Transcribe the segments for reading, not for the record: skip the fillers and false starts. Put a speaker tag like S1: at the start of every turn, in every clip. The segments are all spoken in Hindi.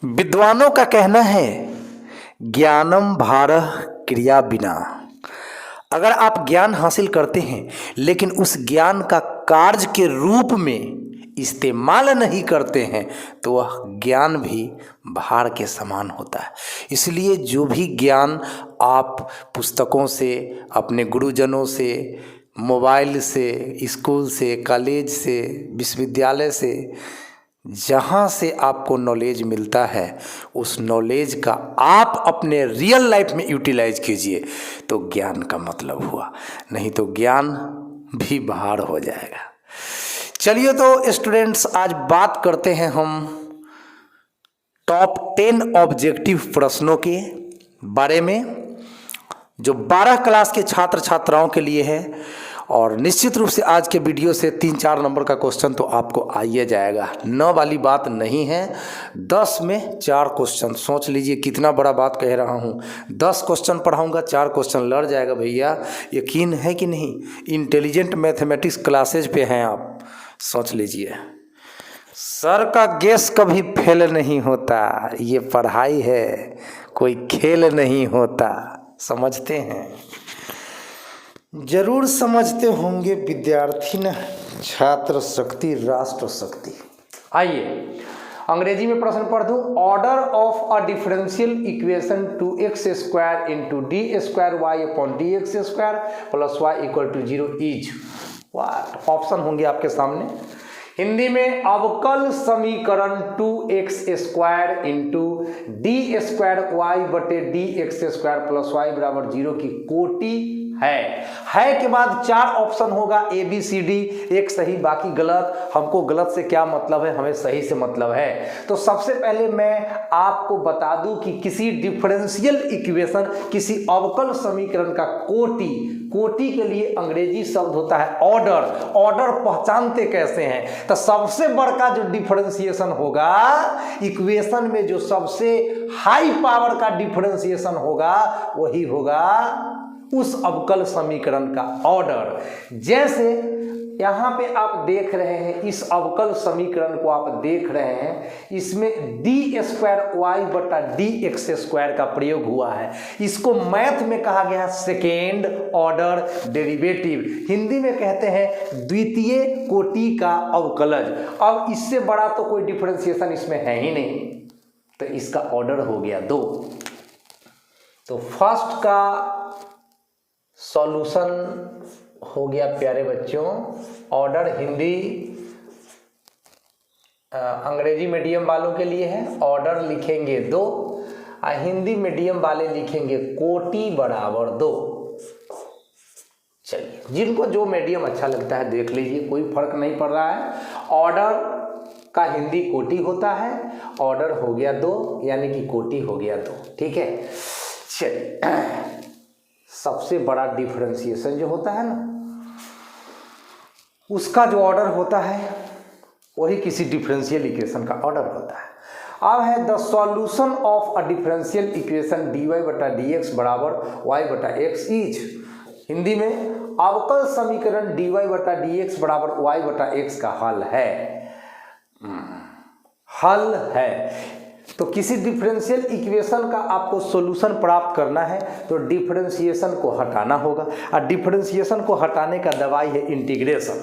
S1: विद्वानों का कहना है ज्ञानम भारः क्रिया बिना। अगर आप ज्ञान हासिल करते हैं लेकिन उस ज्ञान का कार्य के रूप में इस्तेमाल नहीं करते हैं तो वह ज्ञान भी भार के समान होता है। इसलिए जो भी ज्ञान आप पुस्तकों से, अपने गुरुजनों से, मोबाइल से, स्कूल से, कॉलेज से, विश्वविद्यालय से, जहाँ से आपको नॉलेज मिलता है उस नॉलेज का आप अपने रियल लाइफ में यूटिलाइज कीजिए तो ज्ञान का मतलब हुआ, नहीं तो ज्ञान भी भार हो जाएगा। चलिए तो स्टूडेंट्स, आज बात करते हैं हम टॉप 10 ऑब्जेक्टिव प्रश्नों के बारे में जो 12 क्लास के छात्र छात्राओं के लिए है। और निश्चित रूप से आज के वीडियो से 3-4 नंबर का क्वेश्चन तो आपको आ ही जाएगा। 9 वाली बात नहीं है, 10 में 4 क्वेश्चन। सोच लीजिए कितना बड़ा बात कह रहा हूँ। 10 क्वेश्चन पढ़ाऊँगा, 4 क्वेश्चन लड़ जाएगा भैया। यकीन है कि नहीं? इंटेलिजेंट मैथमेटिक्स क्लासेज पे हैं आप, सोच लीजिए। सर का गेस कभी फेल नहीं होता, ये पढ़ाई है, कोई खेल नहीं होता। समझते हैं? जरूर समझते होंगे विद्यार्थी न, छात्र शक्ति राष्ट्र शक्ति। आइए अंग्रेजी में प्रश्न पढ़ दूं। Order of a differential equation 2x² into d² y upon dx² plus y equal to 0 is what? Option होंगे आपके सामने। हिंदी में अवकल समीकरण 2x² इंटू d² y बटे dx² प्लस y बराबर 0 की कोटि है के बाद 4 ऑप्शन होगा A B C D, एक सही बाकी गलत। हमको गलत से क्या मतलब है, हमें सही से मतलब है। तो सबसे पहले मैं आपको बता दूं कि किसी डिफरेंशियल इक्वेशन, किसी अवकल समीकरण का कोटि के लिए अंग्रेजी शब्द होता है ऑर्डर। ऑर्डर पहचानते कैसे हैं? तो सबसे बड़का जो डिफरेंशिएशन होगा इक्वेशन में, जो सबसे हाई पावर का डिफरेंशिएशन होगा वही होगा उस अवकल समीकरण का ऑर्डर। जैसे यहाँ पे आप देख रहे हैं, इस अवकल समीकरण को आप देख रहे हैं, इसमें d² y बटा dx² का प्रयोग हुआ है। इसको मैथ में कहा गया है सेकेंड ऑर्डर डेरिवेटिव, हिंदी में कहते हैं द्वितीय कोटि का अवकलज। अब इससे बड़ा तो कोई डिफरेंशिएशन इसमें है ही नहीं, तो इसका ऑर्डर हो गया 2। तो फर्स्ट का सॉल्यूशन हो गया प्यारे बच्चों ऑर्डर। हिंदी अंग्रेजी मीडियम वालों के लिए है, ऑर्डर लिखेंगे 2, हिंदी मीडियम वाले लिखेंगे कोटि बराबर 2। चलिए, जिनको जो मीडियम अच्छा लगता है देख लीजिए, कोई फर्क नहीं पड़ रहा है। ऑर्डर का हिंदी कोटि होता है, ऑर्डर हो गया 2 यानी कि कोटि हो गया 2। ठीक है, चलिए सबसे बड़ा डिफरेंशिएशन जो होता है ना, उसका जो ऑर्डर होता है वही किसी डिफरेंशियल इक्वेशन का ऑर्डर होता है। अब है the solution of a differential equation dy बटा dx बराबर y बटा x इज। हिंदी में अवकल समीकरण dy बटा dx बराबर y बटा x का हल है। तो किसी डिफरेंशियल इक्वेशन का आपको सॉल्यूशन प्राप्त करना है तो डिफरेंशिएशन को हटाना होगा, और डिफरेंशिएशन को हटाने का दवाई है इंटीग्रेशन।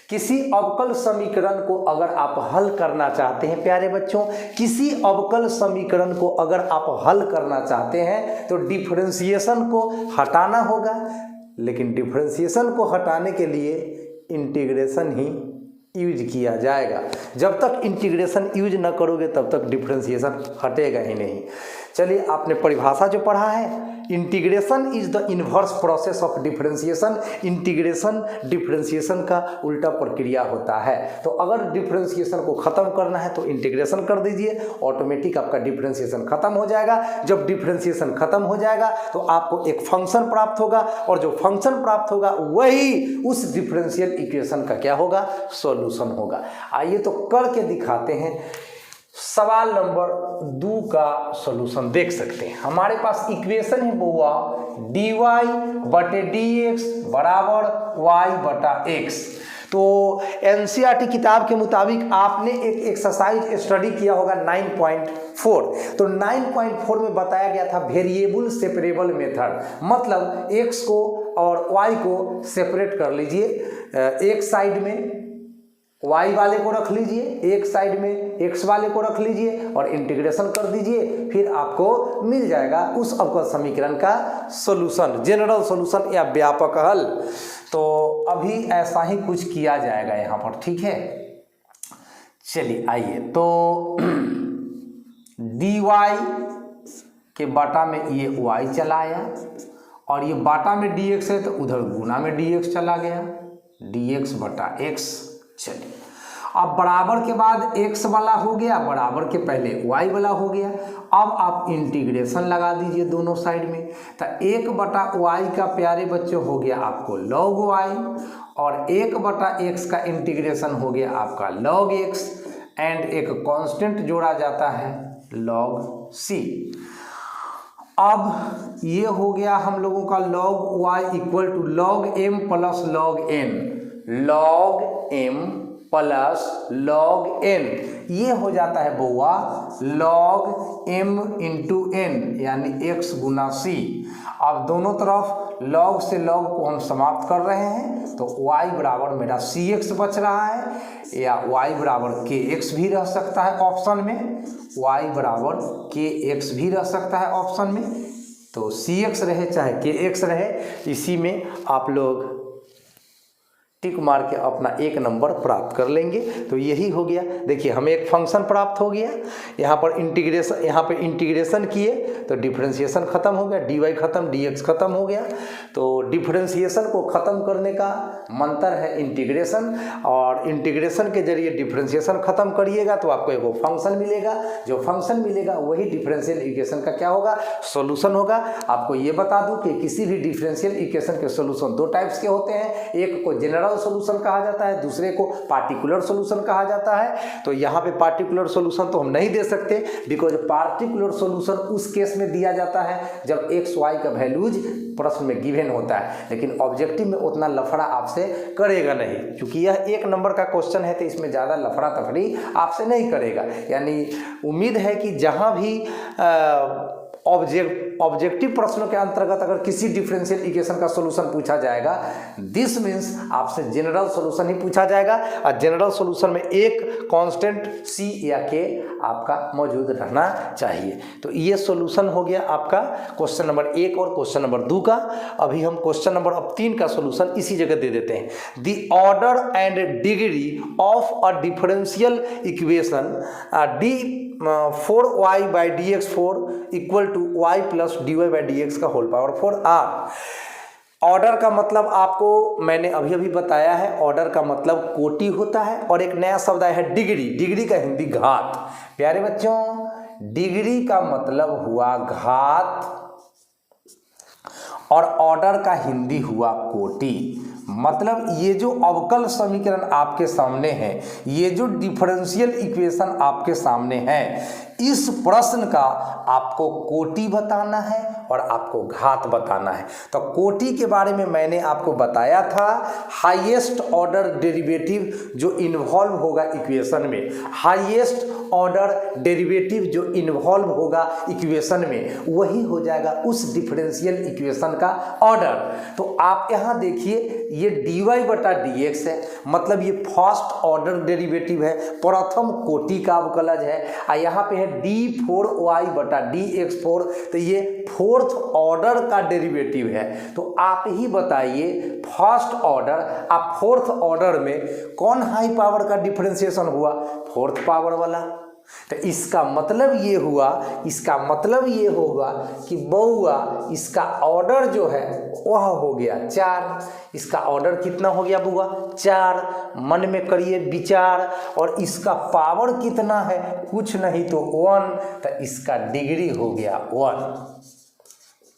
S1: किसी अवकल समीकरण को अगर आप हल करना चाहते हैं प्यारे बच्चों, किसी अवकल समीकरण को अगर आप हल करना चाहते हैं तो डिफरेंशिएशन को हटाना होगा। लेकिन डिफरेंशिएशन को हटाने के लिए इंटीग्रेशन ही यूज किया जाएगा। जब तक इंटीग्रेशन यूज न करोगे तब तक डिफरेंशिएशन हटेगा ही नहीं। चलिए, आपने परिभाषा जो पढ़ा है, integration is the inverse process of differentiation. Integration differentiation का उल्टा प्रक्रिया होता है। तो अगर डिफरेंशिएशन को ख़त्म करना है तो इंटीग्रेशन कर दीजिए, ऑटोमेटिक आपका डिफरेंशिएशन ख़त्म हो जाएगा। जब डिफरेंशिएशन ख़त्म हो जाएगा तो आपको एक फंक्शन प्राप्त होगा, और जो फंक्शन प्राप्त होगा वही उस डिफरेंशियल इक्वेशन का क्या होगा, सॉल्यूशन होगा। आइए तो करके दिखाते हैं। सवाल नंबर 2 का सॉल्यूशन देख सकते हैं। हमारे पास इक्वेशन है बुआ dy बटे dx बराबर y बटा x। तो एनसीईआरटी किताब के मुताबिक आपने एक एक्सरसाइज स्टडी किया होगा 9.4। तो 9.4 में बताया गया था वेरिएबल सेपरेबल मेथड, मतलब x को और y को सेपरेट कर लीजिए, एक साइड में y वाले को रख लीजिए, एक साइड में x वाले को रख लीजिए और इंटीग्रेशन कर दीजिए, फिर आपको मिल जाएगा उस अवकल समीकरण का सॉल्यूशन, जनरल सॉल्यूशन या व्यापक हल। तो अभी ऐसा ही कुछ किया जाएगा यहाँ पर, ठीक है। चलिए आइए, तो dy के बाटा में ये y चला आया और ये बाटा में dx है तो उधर गुना में dx चला गया, dx बटा x। चलिए अब बराबर के बाद x वाला हो गया, बराबर के पहले y वाला हो गया। अब आप इंटीग्रेशन लगा दीजिए दोनों साइड में, तो 1 बटा y का प्यारे बच्चों हो गया आपको log y और 1 बटा x का इंटीग्रेशन हो गया आपका log x एंड एक कांस्टेंट जोड़ा जाता है log c। अब ये हो गया हम लोगों का log y equal to log m plus log n, log m plus log n, ये हो जाता है बउआ log m इंटू n यानी x गुना c। अब दोनों तरफ log से log को हम समाप्त कर रहे हैं, तो y बराबर मेरा cx बच रहा है या y बराबर kx भी रह सकता है ऑप्शन में, y बराबर kx भी रह सकता है ऑप्शन में। तो cx रहे चाहे kx रहे, इसी में आप लोग टिक मार के अपना 1 नंबर प्राप्त कर लेंगे। तो यही हो गया, देखिए हमें एक फंक्शन प्राप्त हो गया, यहाँ पर इंटीग्रेशन किए तो डिफरेंशिएशन खत्म हो गया, dy खत्म dx खत्म हो गया। तो डिफरेंशिएशन को ख़त्म करने का मंत्र है इंटीग्रेशन, और इंटीग्रेशन के जरिए डिफरेंशिएशन खत्म करिएगा तो आपको एक फंक्शन मिलेगा, जो फंक्शन मिलेगा वही डिफरेंशियल इक्वेशन का क्या होगा, सॉल्यूशन होगा। आपको ये बता दूं कि किसी भी डिफरेंशियल इक्वेशन के सॉल्यूशन 2 टाइप्स के होते हैं, एक को जनरल सॉल्यूशन कहा जाता है, दूसरे को पार्टिकुलर सॉल्यूशन कहा जाता है। तो यहाँ पे पार्टिकुलर सॉल्यूशन तो हम नहीं दे सकते, बिकॉज पार्टिकुलर सॉल्यूशन उस केस में दिया जाता है जब x y का वैल्यूज प्रश्न में गिवन होता है, लेकिन ऑब्जेक्टिव में उतना लफड़ा आपसे करेगा नहीं, क्योंकि यह 1 नंबर का क्वेश्चन है तो इसमें ज़्यादा लफड़ा तफड़ी आपसे नहीं करेगा। यानी उम्मीद है कि जहाँ भी ऑब्जेक्टिव प्रश्नों के अंतर्गत अगर किसी डिफरेंशियल इक्वेशन का सॉल्यूशन पूछा जाएगा, दिस मीन्स आपसे जनरल सॉल्यूशन ही पूछा जाएगा, और जनरल सॉल्यूशन में एक कांस्टेंट c या k आपका मौजूद रहना चाहिए। तो ये सॉल्यूशन हो गया आपका क्वेश्चन नंबर 1 और क्वेश्चन नंबर 2 का। अभी हम क्वेश्चन नंबर 3 का सॉल्यूशन इसी जगह दे देते हैं। The order and degree of a differential equation d4y by dx4 equal to y plus dy by dx का होल पावर 4r। ऑर्डर का मतलब आपको मैंने अभी अभी बताया है, ऑर्डर का मतलब कोटि होता है, और एक नया शब्द आया है डिग्री। डिग्री का हिंदी घात। प्यारे बच्चों, डिग्री का मतलब हुआ घात और ऑर्डर का हिंदी हुआ कोटि। मतलब ये जो अवकल समीकरण आपके सामने है, ये जो डिफरेंशियल इक्वेशन आपके सामने है, इस प्रश्न का आपको कोटि बताना है और आपको घात बताना है। तो कोटि के बारे में मैंने आपको बताया था, हाईएस्ट ऑर्डर डेरिवेटिव जो इन्वॉल्व होगा इक्वेशन में, हाईएस्ट ऑर्डर डेरिवेटिव जो इन्वॉल्व होगा इक्वेशन में, वही हो जाएगा उस डिफरेंशियल इक्वेशन का ऑर्डर। तो आप यहाँ देखिए, ये dy बटा dx है, मतलब ये फर्स्ट ऑर्डर डेरिवेटिव है, प्रथम कोटि का अवकलज है। और यहाँ पे है d4y बटा dx4, तो ये फोर्थ ऑर्डर का डेरिवेटिव है। तो आप ही बताइए, फर्स्ट ऑर्डर और फोर्थ ऑर्डर में कौन हाई पावर का डिफरेंशिएशन हुआ? फोर्थ पावर वाला। तो इसका मतलब ये हुआ, इसका मतलब ये होगा कि बउआ इसका ऑर्डर जो है वह हो गया 4। इसका ऑर्डर कितना हो गया बुआ? 4। मन में करिए विचार। और इसका पावर कितना है? कुछ नहीं तो 1। तो इसका डिग्री हो गया 1।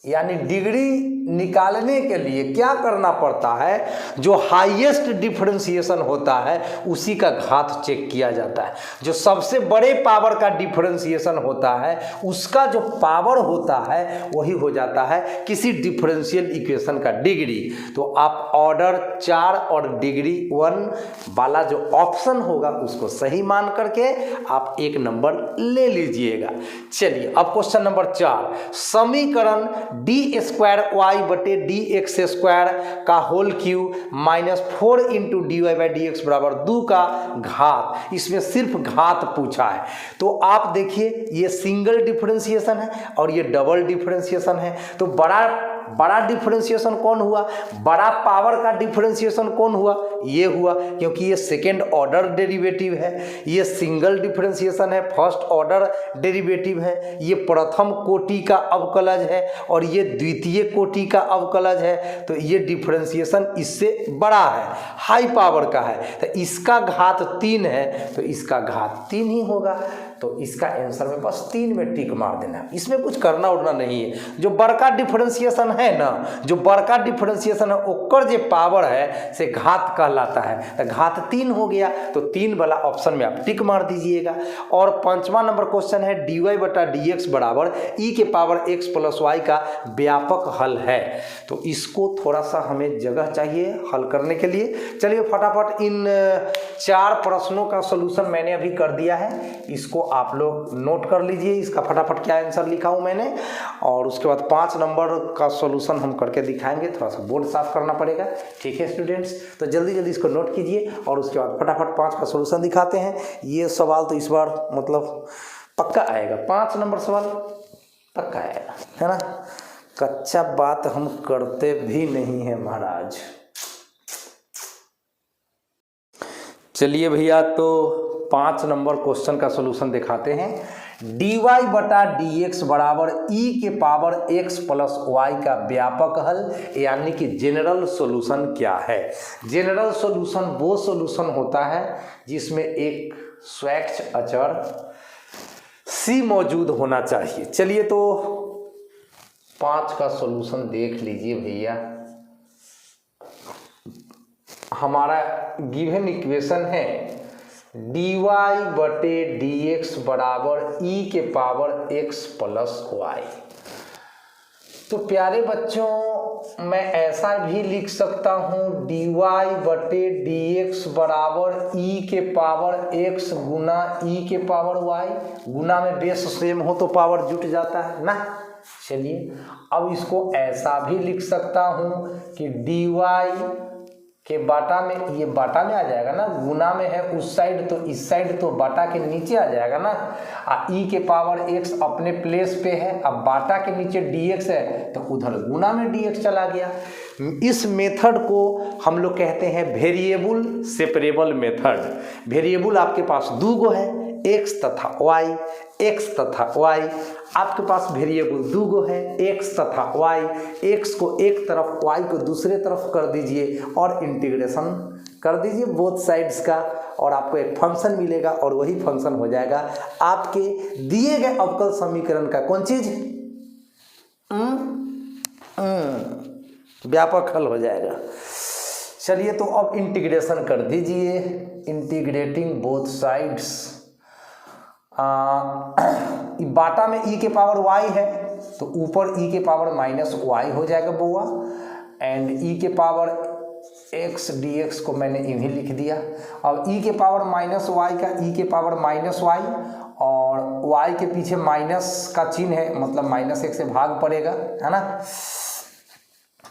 S1: यानी डिग्री निकालने के लिए क्या करना पड़ता है, जो हाईएस्ट डिफरेंशिएशन होता है उसी का घात चेक किया जाता है। जो सबसे बड़े पावर का डिफरेंशिएशन होता है उसका जो पावर होता है वही हो जाता है किसी डिफरेंशियल इक्वेशन का डिग्री। तो आप ऑर्डर 4 और डिग्री 1 वाला जो ऑप्शन होगा उसको सही मान करके आप 1 नंबर ले लीजिएगा। चलिए अब क्वेश्चन नंबर 4, समीकरण डी स्क्वायर वाई बटे डी एक्स स्क्वायर का whole cube minus 4 into d y by d x बराबर 2 का घात, इसमें सिर्फ घात पूछा है। तो आप देखिए ये सिंगल डिफरेंशिएशन है और ये डबल डिफरेंशिएशन है। तो बड़ा डिफरेंशिएशन कौन हुआ, बड़ा पावर का डिफरेंशिएशन कौन हुआ, ये हुआ, क्योंकि ये सेकेंड ऑर्डर डेरिवेटिव है। ये सिंगल डिफरेंशिएशन है, फर्स्ट ऑर्डर डेरिवेटिव है। ये प्रथम कोटि का अवकलज है और ये द्वितीय कोटि का अवकलज है। तो ये डिफरेंशिएशन इससे बड़ा है, हाई पावर का है। तो इसका घात 3 है तो इसका घात 3 ही होगा। तो इसका आंसर में बस 3 में टिक मार देना है, इसमें कुछ करना उड़ना नहीं है। जो बड़का डिफरेंशिएशन है ना, जो बड़का डिफरेंशिएशन है ओकर जो पावर है से घात कहलाता है। तो घात 3 हो गया तो 3 वाला ऑप्शन में आप टिक मार दीजिएगा। और 5वां नंबर क्वेश्चन है डी वाई बटा डी एक्स बराबर ई के पावर एक्स प्लस वाई का व्यापक हल है। तो इसको थोड़ा सा हमें जगह चाहिए हल करने के लिए। चलिए फटाफट इन 4 प्रश्नों का सोल्यूशन मैंने अभी कर दिया है, इसको आप लोग नोट कर लीजिए इसका फटाफट क्या आंसर लिखा हूं मैंने। और उसके बाद 5 नंबर का सॉल्यूशन हम करके दिखाएंगे, थोड़ा सा बोर्ड साफ करना पड़ेगा। ठीक है स्टूडेंट्स, तो जल्दी जल्दी इसको नोट कीजिए और उसके बाद फटाफट 5 का सॉल्यूशन दिखाते हैं। ये सवाल तो इस बार मतलब पक्का आएगा, 5 नंबर सवाल पक्का आएगा, है ना। कच्चा बात हम करते भी नहीं है महाराज। चलिए भैया तो 5 नंबर क्वेश्चन का सॉल्यूशन दिखाते हैं। डी वाई बटा डी एक्स बराबर ई के पावर एक्स प्लस वाई का व्यापक हल यानी कि जनरल सॉल्यूशन क्या है। जनरल सॉल्यूशन वो सॉल्यूशन होता है जिसमें एक स्वैच्छ अचर सी मौजूद होना चाहिए। चलिए तो 5 का सॉल्यूशन देख लीजिए भैया। हमारा गिवन इक्वेशन है डी वाई बटे डी एक्स बराबर ई के पावर एक्स प्लस वाई। तो प्यारे बच्चों मैं ऐसा भी लिख सकता हूँ डी वाई बटे डी एक्स बराबर ई के पावर एक्स गुना ई के पावर वाई। गुना में बेस सेम हो तो पावर जुट जाता है ना। चलिए अब इसको ऐसा भी लिख सकता हूँ कि डी वाई के बाटा में, ये बाटा में आ जाएगा ना, गुना में है उस साइड तो इस साइड तो बाटा के नीचे आ जाएगा ना। ई के पावर एक्स अपने प्लेस पे है, अब बाटा के नीचे dx है तो उधर गुना में dx चला गया। इस मेथड को हम लोग कहते हैं वेरिएबल सेपरेबल मेथड। वेरिएबल आपके पास 2 गो है, x तथा y, x तथा y। आपके पास वेरिएबल 2 गो है, x तथा y। x को एक तरफ y को दूसरे तरफ कर दीजिए और इंटीग्रेशन कर दीजिए बोथ साइड्स का और आपको एक फंक्शन मिलेगा और वही फंक्शन हो जाएगा आपके दिए गए अवकल समीकरण का कौन चीज व्यापक हल हो जाएगा। चलिए तो अब इंटीग्रेशन कर दीजिए, इंटीग्रेटिंग बोथ साइड्स। बाटा में ई के पावर y है तो ऊपर ई के पावर माइनस वाई हो जाएगा बउआ, एंड ई के पावर x dx को मैंने इन्हीं लिख दिया। अब ई के पावर माइनस वाई का ई के पावर माइनस वाई और y के पीछे माइनस का चिन्ह है, मतलब माइनस 1 से भाग पड़ेगा, है ना।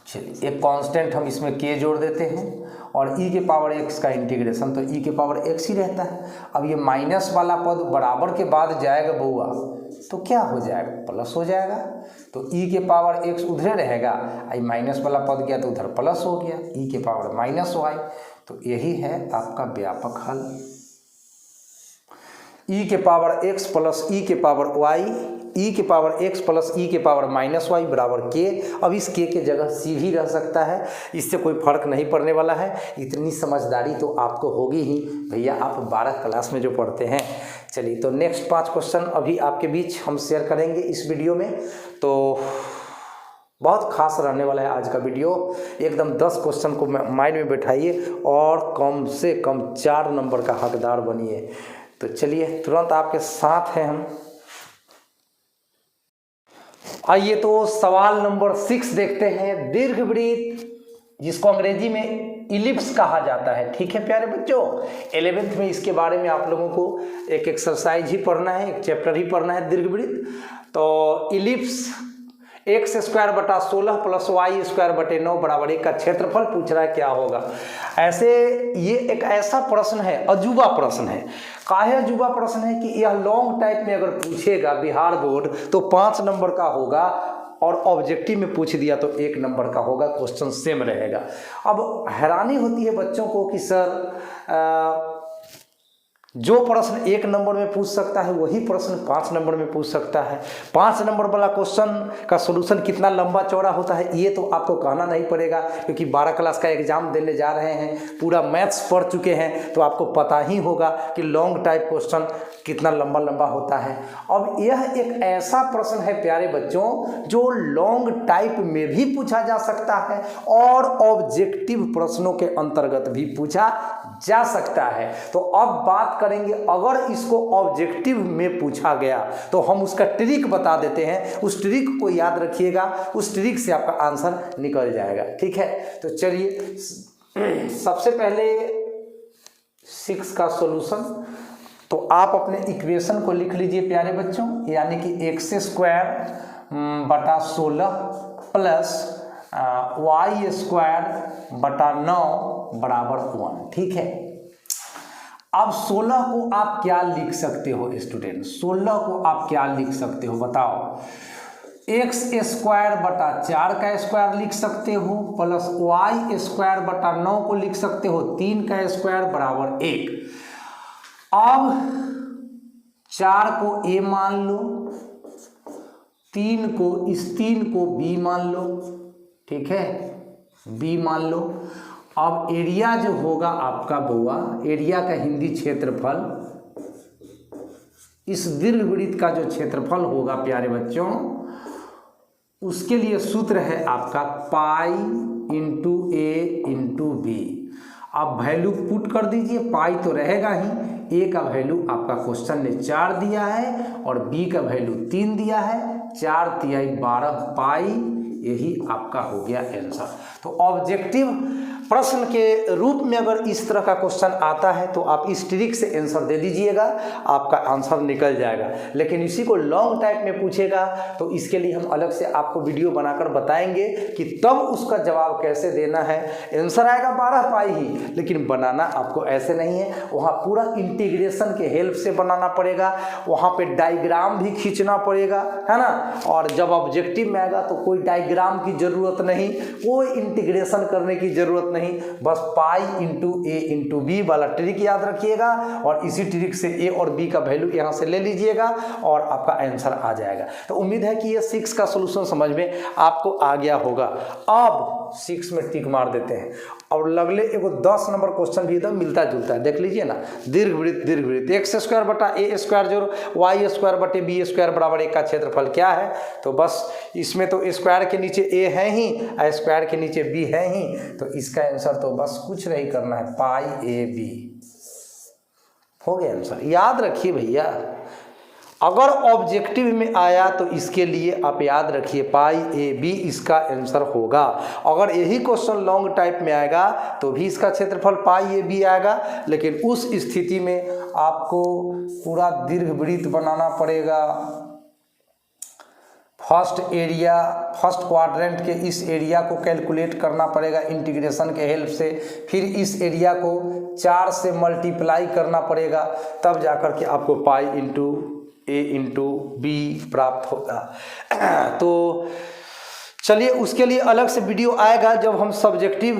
S1: चलिए एक कांस्टेंट हम इसमें k जोड़ देते हैं और e के पावर x का इंटीग्रेशन तो e के पावर x ही रहता है। अब ये माइनस वाला पद बराबर के बाद जाएगा बउआ तो क्या हो जाएगा, प्लस हो जाएगा। तो e के पावर x उधर रहेगा, आई माइनस वाला पद गया तो उधर प्लस हो गया, e के पावर माइनस वाई। तो यही है आपका व्यापक हल, e के पावर x प्लस e के पावर y, e के पावर x प्लस e के पावर माइनस वाई बराबर k। अब इस k के जगह c भी रह सकता है, इससे कोई फर्क नहीं पड़ने वाला है। इतनी समझदारी तो आपको होगी ही भैया, आप 12 क्लास में जो पढ़ते हैं। चलिए तो नेक्स्ट 5 क्वेश्चन अभी आपके बीच हम शेयर करेंगे इस वीडियो में। तो बहुत खास रहने वाला है आज का वीडियो। एकदम 10 क्वेश्चन को माइंड में बैठाइए और कम से कम 4 नंबर का हकदार बनिए। तो चलिए तुरंत आपके साथ हैं हम। आइए तो सवाल नंबर 6 देखते हैं। दीर्घवृत्त, जिसको अंग्रेजी में इलिप्स कहा जाता है, ठीक है प्यारे बच्चों। 11th में इसके बारे में आप लोगों को एक एक्सरसाइज ही पढ़ना है, एक चैप्टर ही पढ़ना है, दीर्घवृत्त। तो इलिप्स x² बटा 16 प्लस y² बटे 9 बराबर 1 का क्षेत्रफल पूछ रहा है, क्या होगा। ऐसे ये एक ऐसा प्रश्न है, अजूबा प्रश्न है। काहे अजूबा प्रश्न है कि यह लॉन्ग टाइप में अगर पूछेगा बिहार बोर्ड तो 5 नंबर का होगा और ऑब्जेक्टिव में पूछ दिया तो 1 नंबर का होगा, क्वेश्चन सेम रहेगा। अब हैरानी होती है बच्चों को कि सर जो प्रश्न 1 नंबर में पूछ सकता है वही प्रश्न 5 नंबर में पूछ सकता है। 5 नंबर वाला क्वेश्चन का सॉल्यूशन कितना लंबा चौड़ा होता है ये तो आपको कहना नहीं पड़ेगा, क्योंकि 12 क्लास का एग्जाम देने जा रहे हैं, पूरा मैथ्स पढ़ चुके हैं, तो आपको पता ही होगा कि लॉन्ग टाइप क्वेश्चन कितना लंबा लंबा होता है। अब यह एक ऐसा प्रश्न है प्यारे बच्चों जो लॉन्ग टाइप में भी पूछा जा सकता है और ऑब्जेक्टिव प्रश्नों के अंतर्गत भी पूछा जा सकता है। तो अब बात करेंगे, अगर इसको ऑब्जेक्टिव में पूछा गया तो हम उसका ट्रिक बता देते हैं। उस ट्रिक को याद रखिएगा, उस ट्रिक से आपका आंसर निकल जाएगा, ठीक है। तो चलिए सबसे पहले 6 का सॉल्यूशन, तो आप अपने इक्वेशन को लिख लीजिए प्यारे बच्चों, यानी कि x² बटा 16 प्लस y² बटा 9 बराबर 1, ठीक है। अब 16 को आप क्या लिख सकते हो स्टूडेंट, 16 को आप क्या लिख सकते हो बताओ। x² बटा 4 का स्क्वायर लिख सकते हो, प्लस y² बटा 9 को लिख सकते हो 3 का स्क्वायर बराबर 1। अब 4 को a मान लो, 3 को b मान लो, ठीक है, b मान लो। अब एरिया जो होगा आपका बउआ, एरिया का हिंदी क्षेत्रफल, इस दीर्घवृत्त का जो क्षेत्रफल होगा प्यारे बच्चों, उसके लिए सूत्र है आपका pi into a into b. अब वैल्यू पुट कर दीजिए, पाई तो रहेगा ही, a का वैल्यू आपका क्वेश्चन ने 4 दिया है और b का वैल्यू 3 दिया है, 4 तिहाई 12 पाई, यही आपका हो गया आंसर। तो ऑब्जेक्टिव प्रश्न के रूप में अगर इस तरह का क्वेश्चन आता है तो आप इस ट्रिक से आंसर दे दीजिएगा, आपका आंसर निकल जाएगा। लेकिन इसी को लॉन्ग टाइप में पूछेगा तो इसके लिए हम अलग से आपको वीडियो बनाकर बताएंगे कि तब उसका जवाब कैसे देना है। आंसर आएगा 12 पाई ही, लेकिन बनाना आपको ऐसे नहीं है, वहाँ पूरा इंटीग्रेशन के हेल्प से बनाना पड़ेगा, वहाँ पे डायग्राम भी खींचना पड़ेगा, है ना। और जब ऑब्जेक्टिव में आएगा तो कोई डायग्राम की जरूरत नहीं, कोई इंटीग्रेशन करने की जरूरत नहीं, बस pi into a into b वाला ट्रिक याद रखिएगा और इसी ट्रिक से a और b का वैल्यू यहां से ले लीजिएगा और आपका आंसर आ जाएगा। तो उम्मीद है कि ये 6 का सॉल्यूशन समझ में आपको आ गया होगा। अब 6 में टिक मार देते हैं और लगले एगो 10 नंबर क्वेश्चन भी एकदम मिलता जुलता है, देख लीजिए ना। दीर्घवृत्त x² बटा a² जोड़ y² बटे b² बराबर 1 का क्षेत्रफल क्या है। तो बस इसमें तो स्क्वायर के नीचे a है ही, स्क्वायर के नीचे b है ही, तो इसका आंसर तो बस कुछ नहीं करना है, पाई ab हो गया आंसर। याद रखिए भैया, अगर ऑब्जेक्टिव में आया तो इसके लिए आप याद रखिए पाई ab इसका आंसर होगा। अगर यही क्वेश्चन लॉन्ग टाइप में आएगा तो भी इसका क्षेत्रफल पाई ab आएगा, लेकिन उस स्थिति में आपको पूरा दीर्घवृत्त बनाना पड़ेगा। फर्स्ट क्वाड्रेंट के इस एरिया को कैलकुलेट करना पड़ेगा इंटीग्रेशन के हेल्प से, फिर इस एरिया को 4 से मल्टीप्लाई करना पड़ेगा, तब जाकर के आपको pi into a into b प्राप्त होगा। तो चलिए उसके लिए अलग से वीडियो आएगा जब हम सब्जेक्टिव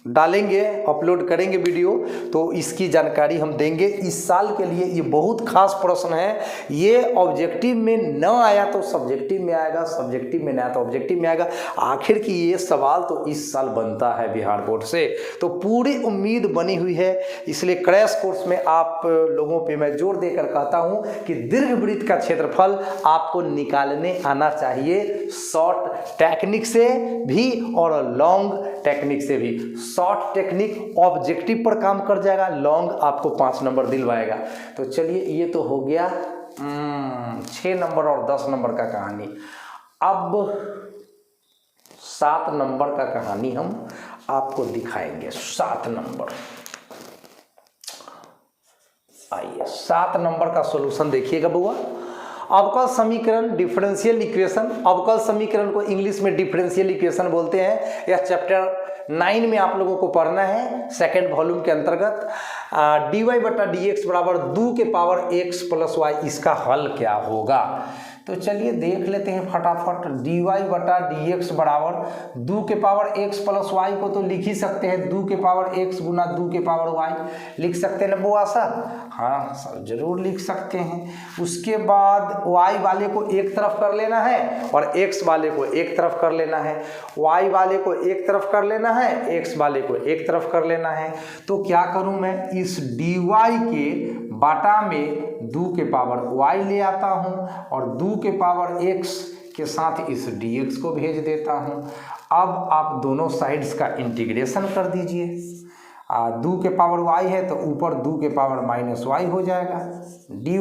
S1: डालेंगे, अपलोड करेंगे वीडियो, तो इसकी जानकारी हम देंगे। इस साल के लिए ये बहुत खास प्रश्न है, ये ऑब्जेक्टिव में न आया तो सब्जेक्टिव में आएगा, सब्जेक्टिव में न आया तो ऑब्जेक्टिव में आएगा। आखिर की ये सवाल तो इस साल बनता है बिहार बोर्ड से, तो पूरी उम्मीद बनी हुई है। इसलिए क्रैश कोर्स में आप लोगों पे मैं जोर देकर कहता हूँ कि दीर्घवृत्त का क्षेत्रफल आपको निकालने आना चाहिए, शॉर्ट टेक्निक से भी और लॉन्ग टेक्निक से भी। शॉर्ट टेक्निक ऑब्जेक्टिव पर काम कर जाएगा, लॉन्ग आपको 5 नंबर दिलवाएगा। तो चलिए, ये तो हो गया 6 नंबर और 10 नंबर का कहानी। अब 7 नंबर का कहानी हम आपको दिखाएंगे। 7 नंबर, आइए 7 नंबर का सॉल्यूशन देखिएगा बुआ। अवकल समीकरण, डिफरेंशियल इक्वेशन। अवकल समीकरण को इंग्लिश में डिफरेंशियल इक्वेशन बोलते हैं। यह चैप्टर 9 में आप लोगों को पढ़ना है, सेकेंड वॉल्यूम के अंतर्गत। dy बटा डी एक्स बराबर 2 के पावर x प्लस वाई, इसका हल क्या होगा? तो चलिए देख लेते हैं फटाफट। dy बटा डी एक्स बराबर 2 के पावर x प्लस वाई को तो लिख ही सकते हैं, 2 के पावर x गुना 2 के पावर y लिख सकते हैं ना बुआ साहब? हाँ सर, जरूर लिख सकते हैं। उसके बाद y वाले को एक तरफ कर लेना है और x वाले को एक तरफ कर लेना है। y वाले को एक तरफ कर लेना है, x वाले को एक तरफ कर लेना है। तो क्या करूं मैं, इस dy के बाटा में 2 के पावर y ले आता हूं और 2 के पावर x के साथ इस dx को भेज देता हूं। अब आप दोनों साइड्स का इंटीग्रेशन कर दीजिए। 2 के पावर y है तो ऊपर 2 के पावर माइनस y हो जाएगा dy,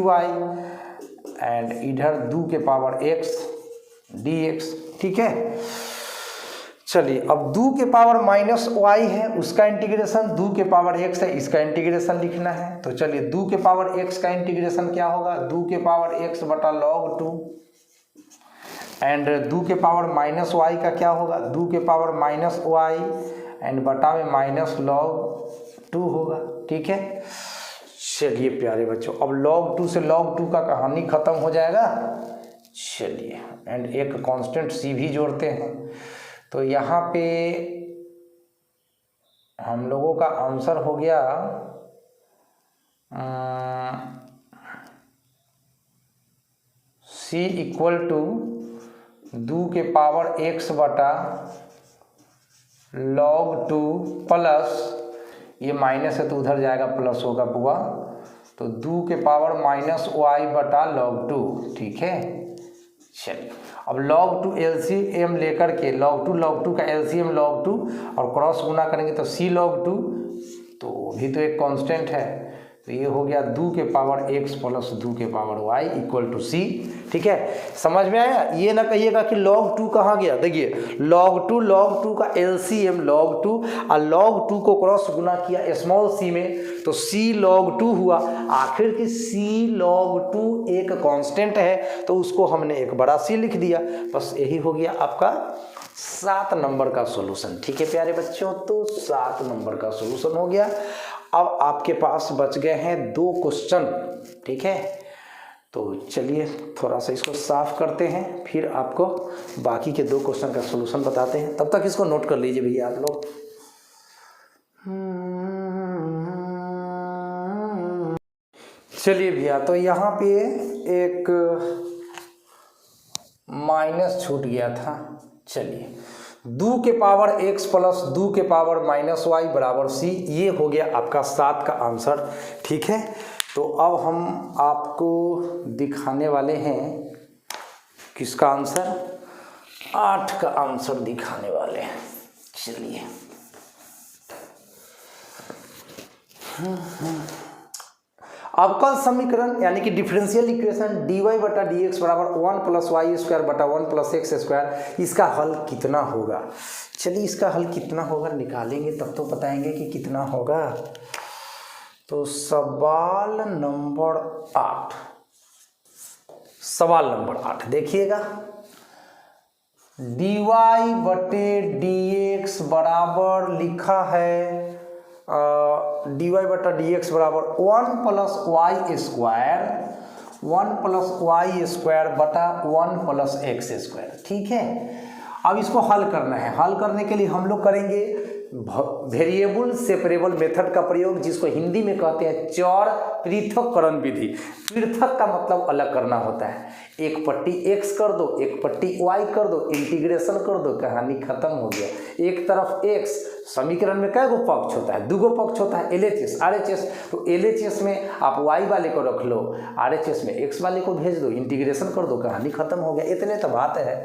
S1: एंड इधर 2 के पावर x dx। ठीक है, चलिए अब 2 के पावर माइनस y है, उसका इंटीग्रेशन, 2 के पावर x है, इसका इंटीग्रेशन लिखना है। तो चलिए 2 के पावर x का इंटीग्रेशन क्या होगा, 2 के पावर x बटा log 2, एंड 2 के पावर माइनस y का क्या होगा, 2 के पावर माइनस y एंड बटा में माइनस log 2 होगा। ठीक है, चलिए प्यारे बच्चों, अब log 2 से log 2 का कहानी खत्म हो जाएगा। चलिए, एंड एक कांस्टेंट c भी जोड़ते हैं। तो यहाँ पे हम लोगों का आंसर हो गया c इक्वल टू 2 के पावर x बटा log 2 प्लस, ये माइनस है तो उधर जाएगा प्लस होगा बुआ, तो 2 के पावर माइनस y बटा log 2। ठीक है, चलिए अब log 2 LCM लेकर के log 2 का LCM log 2 और क्रॉस गुना करेंगे तो c log 2, तो भी तो एक कांस्टेंट है, तो ये हो गया 2 के पावर x प्लस 2 के power y equal to c। ठीक है, समझ में आया? ये ना कहिएगा कि log 2 कहाँ गया। देखिए log 2 का LCM log 2 और log 2 को क्रॉस गुना किया स्मॉल c में तो c log 2 हुआ। आखिर की c log 2 एक कांस्टेंट है तो उसको हमने एक बड़ा c लिख दिया। बस यही हो गया आपका 7 नंबर का सॉल्यूशन। ठीक है प्यारे बच्चों, तो 7 नंबर का सॉल्यूशन हो गया। अब आपके पास बच गए हैं 2 क्वेश्चन। ठीक है, तो चलिए थोड़ा सा इसको साफ करते हैं, फिर आपको बाकी के 2 क्वेश्चन का सॉल्यूशन बताते हैं। तब तक इसको नोट कर लीजिए भैया आप लोग। चलिए भैया, तो यहाँ पे एक माइनस छूट गया था। चलिए 2 के पावर x प्लस 2 के पावर माइनस y बराबर c, ये हो गया आपका 7 का आंसर। ठीक है, तो अब हम आपको दिखाने वाले हैं किसका आंसर, 8 का आंसर दिखाने वाले हैं। चलिए अवकल समीकरण यानी कि डिफरेंशियल इक्वेशन dy बटा डी एक्स बराबर 1 प्लस वाई स्क्वायर बटा 1 प्लस एक्स स्क्वायर, इसका हल कितना होगा। चलिए इसका हल कितना होगा निकालेंगे तब तो बताएंगे कि कितना होगा। तो सवाल नंबर 8 देखिएगा, dy बटे डी एक्स बराबर लिखा है dy बटा डी एक्स बराबर 1 प्लस वाई स्क्वायर बटा 1 प्लस एक्स स्क्वायर। ठीक है, अब इसको हल करना है। हल करने के लिए हम लोग करेंगे वेरिएबल सेपरेबल मेथड का प्रयोग, जिसको हिंदी में कहते हैं चर पृथक्करण विधि। पृथक का मतलब अलग करना होता है। एक पट्टी x कर दो, एक पट्टी y कर दो, इंटीग्रेशन कर दो, कहानी खत्म हो गया। एक तरफ x, समीकरण में कै गो पक्ष होता है? 2 गो पक्ष होता है, LHS RHS। तो LHS में आप y वाले को रख लो, RHS में x वाले को भेज दो, इंटीग्रेशन कर दो, कहानी खत्म हो गया। इतने तो बात है।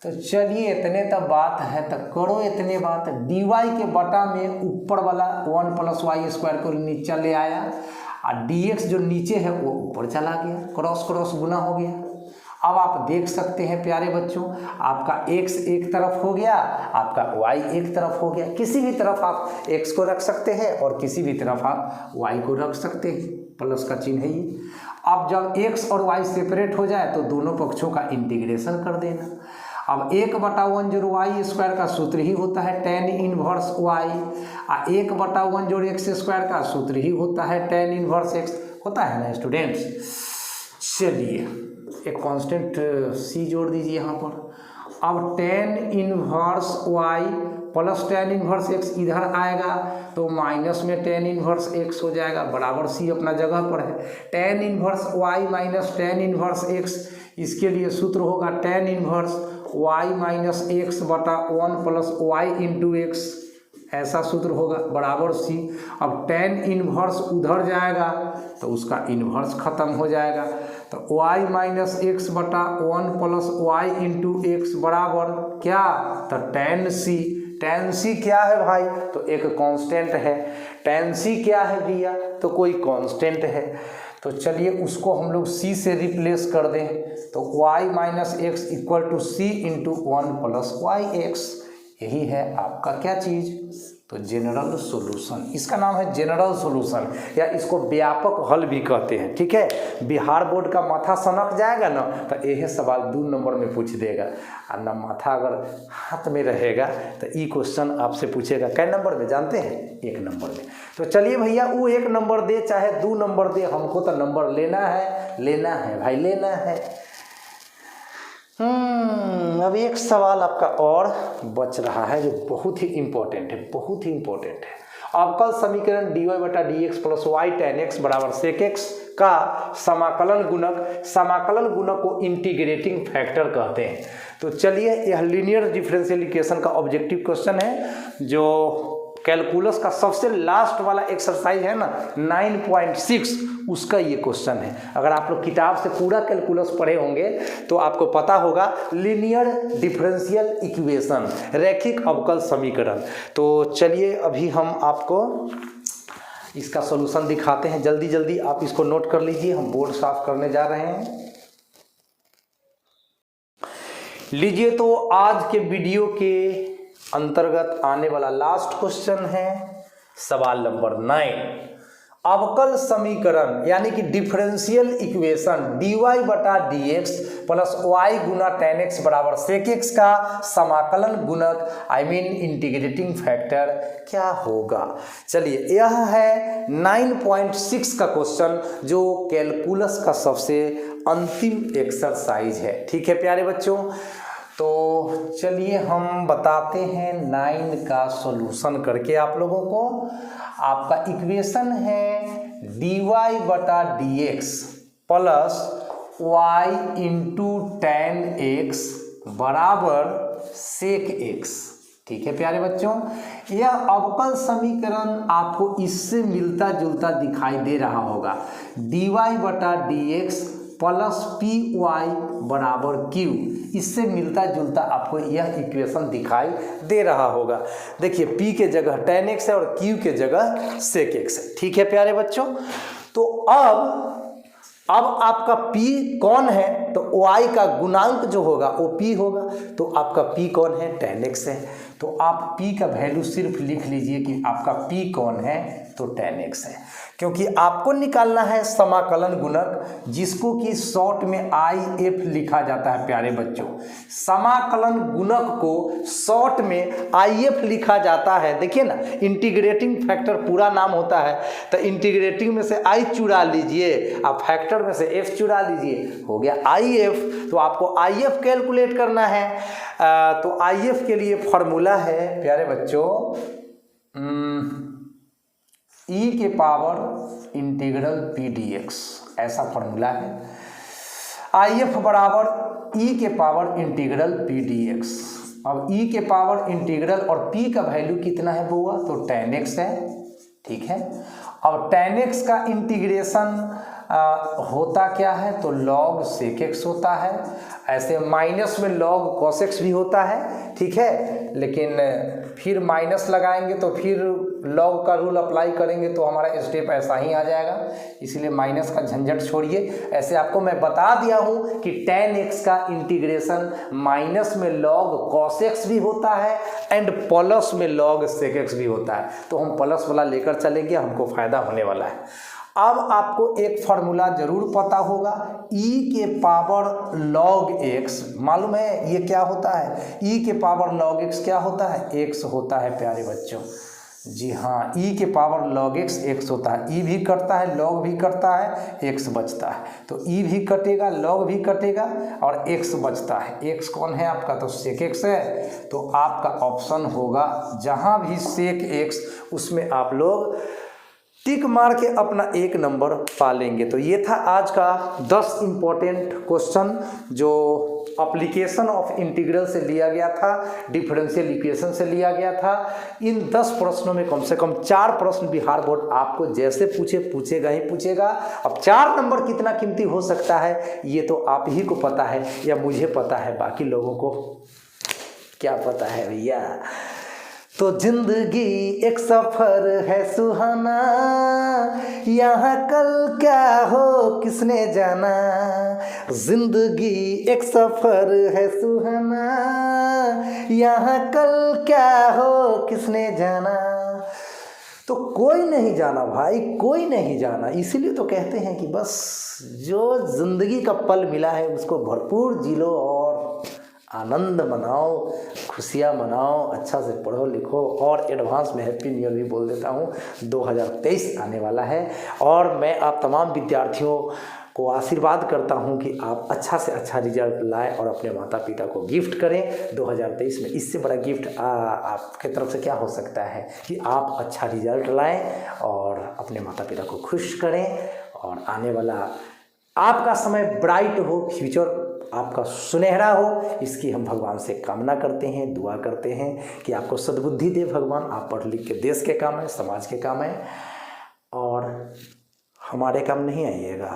S1: तो चलिए इतने तब बात है तो करो इतने बात। dy के बटा में ऊपर वाला 1 + y² को नीचे ले आया और dx जो नीचे है वो ऊपर चला गया, क्रॉस क्रॉस गुना हो गया। अब आप देख सकते हैं प्यारे बच्चों, आपका x एक तरफ हो गया, आपका y एक तरफ हो गया। किसी भी तरफ आप x को रख सकते हैं और किसी भी तरफ आप y को रख सकते हैं, प्लस का चिन्ह है ये। अब जब x और y सेपरेट हो जाए तो दोनों पक्षों का इंटीग्रेशन कर देना। अब 1/1 जोड़ y² का सूत्र ही होता है tan इनवर्स y, और 1/1 जोड़ x² का सूत्र ही होता है tan इनवर्स x। होता है ना स्टूडेंट्स? चलिए एक कांस्टेंट c जोड़ दीजिए यहाँ पर। अब tan inverse y plus tan inverse x इधर आएगा तो माइनस में tan इनवर्स x हो जाएगा, बराबर c अपना जगह पर है। tan inverse y minus tan inverse x, इसके लिए सूत्र होगा tan inverse y minus x बटा 1 प्लस y इंटू x, ऐसा सूत्र होगा, बराबर c। अब tan इनवर्स उधर जाएगा तो उसका इनवर्स खत्म हो जाएगा, तो y माइनस x बटा 1 प्लस y इंटू x बराबर क्या? तो tan c। tan c क्या है भाई? तो एक कांस्टेंट है। tan c क्या है भैया? तो कोई कांस्टेंट है। तो चलिए उसको हम लोग c से रिप्लेस कर दें, तो y minus x equal to c into 1 plus y x. यही है आपका क्या चीज़? तो जनरल सॉल्यूशन। इसका नाम है जनरल सॉल्यूशन, या इसको व्यापक हल भी कहते हैं। ठीक है, बिहार बोर्ड का माथा सनक जाएगा ना तो यही सवाल 2 नंबर में पूछ देगा, और ना माथा अगर हाथ में रहेगा तो ये क्वेश्चन आपसे पूछेगा कै नंबर में जानते हैं? 1 नंबर में। तो चलिए भैया वो 1 नंबर दे चाहे 2 नंबर दे, हमको तो नंबर लेना है भाई, लेना है। अब एक सवाल आपका और बच रहा है जो बहुत ही इम्पोर्टेंट है, बहुत ही इम्पोर्टेंट है। अवकल समीकरण dy/dx plus y tan x बराबर sec x का समाकलन गुणक को इंटीग्रेटिंग फैक्टर कहते हैं। तो चलिए यह लीनियर डिफरेंशियल इक्वेशन का ऑब्जेक्टिव क्वेश्चन है, जो कैलकुलस का सबसे लास्ट वाला एक्सरसाइज है ना 9.6, उसका ये क्वेश्चन है। अगर आप लोग किताब से पूरा कैलकुलस पढ़े होंगे तो आपको पता होगा लीनियर डिफरेंशियल इक्वेशन, रैखिक अवकल समीकरण। तो चलिए अभी हम आपको इसका सॉल्यूशन दिखाते हैं। जल्दी जल्दी आप इसको नोट कर लीजिए, हम बोर्ड साफ करने जा रहे हैं। लीजिए तो आज के वीडियो के अंतर्गत आने वाला लास्ट क्वेश्चन है सवाल नंबर 9। अवकल समीकरण यानी कि differential equation dy/dx plus y गुना tan x बराबर sec x का समाकलन गुणक इंटीग्रेटिंग फैक्टर क्या होगा? चलिए यह है 9.6 का क्वेश्चन, जो कैलकुलस का सबसे अंतिम एक्सरसाइज है। ठीक है प्यारे बच्चों, तो चलिए हम बताते हैं 9 का सॉल्यूशन करके आप लोगों को। आपका इक्वेशन है dy/dx plus y into tan x बराबर sec x। ठीक है प्यारे बच्चों, यह अवकल समीकरण आपको इससे मिलता जुलता दिखाई दे रहा होगा। dy/dx प्लस पी वाई बराबर क्यू, इससे मिलता जुलता आपको यह इक्वेशन दिखाई दे रहा होगा। देखिए p के जगह tan x है और q के जगह sec x है। ठीक है प्यारे बच्चों, तो अब आपका p कौन है? तो y का गुणांक जो होगा वो p होगा। तो आपका p कौन है? tan x है। तो आप p का वैल्यू सिर्फ लिख लीजिए कि आपका p कौन है? तो tan x है, क्योंकि आपको निकालना है समाकलन गुणक, जिसको कि शॉर्ट में IF लिखा जाता है। प्यारे बच्चों, समाकलन गुणक को शॉर्ट में IF लिखा जाता है। देखिए ना, इंटीग्रेटिंग फैक्टर पूरा नाम होता है, तो इंटीग्रेटिंग में से I चुरा लीजिए, आप फैक्टर में से F चुरा लीजिए, हो गया IF। तो आपको IF कैलकुलेट करना है। तो IF के लिए फॉर्मूला है प्यारे बच्चों, e के पावर इंटीग्रल p dx, ऐसा फॉर्मूला है। IF बराबर e के पावर इंटीग्रल p dx। अब e के पावर इंटीग्रल और p का वैल्यू कितना है बुआ, तो tan x है, ठीक है। अब tan x का इंटीग्रेशन होता क्या है, तो log sec x होता है। ऐसे माइनस में log cos x भी होता है, ठीक है, लेकिन फिर माइनस लगाएंगे तो फिर log का रूल अप्लाई करेंगे तो हमारा स्टेप ऐसा ही आ जाएगा, इसलिए माइनस का झंझट छोड़िए। ऐसे आपको मैं बता दिया हूँ कि tan x का इंटीग्रेशन माइनस में log cos x भी होता है एंड प्लस में log sec x भी होता है, तो हम प्लस वाला लेकर चलेंगे, हमको फायदा होने वाला है। अब आपको एक फॉर्मूला जरूर पता होगा, e के पावर log x, मालूम है ये क्या होता है, e के पावर log x क्या होता है, x होता है प्यारे बच्चों। जी हाँ, e के पावर log x x होता है, e भी कटता है, log भी कटता है, x बचता है, तो e भी कटेगा, log भी कटेगा और x बचता है। x कौन है आपका, तो sec x है, तो आपका ऑप्शन होगा जहाँ भी sec x, उसमें आप लोग टिक मार के अपना एक नंबर पा लेंगे। तो ये था आज का 10 इम्पोर्टेंट क्वेश्चन जो एप्लीकेशन ऑफ इंटीग्रल से लिया गया था, डिफरेंशियल इक्वेशन से लिया गया था। इन 10 प्रश्नों में कम से कम 4 प्रश्न बिहार बोर्ड आपको जैसे पूछेगा ही पूछेगा। अब 4 नंबर कितना कीमती हो सकता है ये तो आप ही को पता है या मुझे पता है, बाकी लोगों को क्या पता है भैया। तो जिंदगी एक सफर है सुहाना, यहाँ कल क्या हो किसने जाना। जिंदगी एक सफर है सुहाना, यहाँ कल क्या हो किसने जाना। तो कोई नहीं जाना भाई, कोई नहीं जाना, इसीलिए तो कहते हैं कि बस जो जिंदगी का पल मिला है उसको भरपूर जी लो और आनंद मनाओ, खुशियाँ मनाओ, अच्छा से पढ़ो लिखो। और एडवांस में हैप्पी न्यू ईयर भी बोल देता हूँ, 2023 आने वाला है और मैं आप तमाम विद्यार्थियों को आशीर्वाद करता हूँ कि आप अच्छा से अच्छा रिजल्ट लाएं और अपने माता पिता को गिफ्ट करें 2023 में। इससे बड़ा गिफ्ट आपके तरफ से क्या हो सकता है कि आप अच्छा रिजल्ट लाएं और अपने माता पिता को खुश करें और आने वाला आपका समय ब्राइट हो, फ्यूचर आपका सुनहरा हो, इसकी हम भगवान से कामना करते हैं, दुआ करते हैं कि आपको सद्बुद्धि दे भगवान, आप पढ़ लिख के देश के काम है, समाज के काम है और हमारे काम नहीं आइएगा।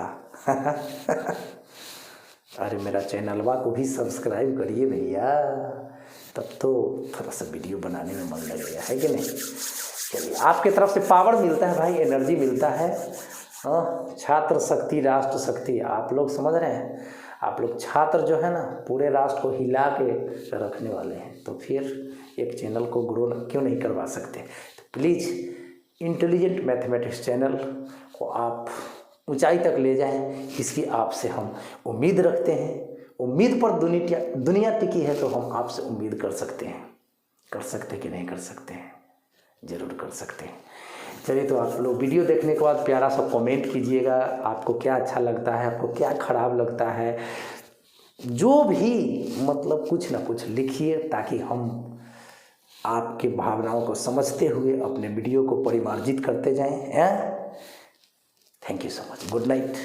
S1: अरे मेरा चैनलवा को भी सब्सक्राइब करिए भैया, तब तो थोड़ा सा वीडियो बनाने में मन लगेगा, है कि नहीं। चलिए, आपके तरफ से पावर मिलता है भाई, एनर्जी मिलता है। छात्र शक्ति राष्ट्र शक्ति, आप लोग समझ रहे हैं, आप लोग छात्र जो है ना पूरे राष्ट्र को हिला के रखने वाले हैं, तो फिर एक चैनल को ग्रो क्यों नहीं करवा सकते। तो प्लीज़ इंटेलिजेंट मैथमेटिक्स चैनल को आप ऊंचाई तक ले जाएं, इसकी आपसे हम उम्मीद रखते हैं। उम्मीद पर दुनिया टिकी है, तो हम आपसे उम्मीद कर सकते हैं। कर सकते कि नहीं कर सकते हैं, ज़रूर कर सकते हैं। चलिए, तो आप लोग वीडियो देखने के बाद प्यारा सा कमेंट कीजिएगा, आपको क्या अच्छा लगता है, आपको क्या खराब लगता है, जो भी मतलब कुछ ना कुछ लिखिए ताकि हम आपके भावनाओं को समझते हुए अपने वीडियो को परिमार्जित करते जाएं। Thank you so much, good night.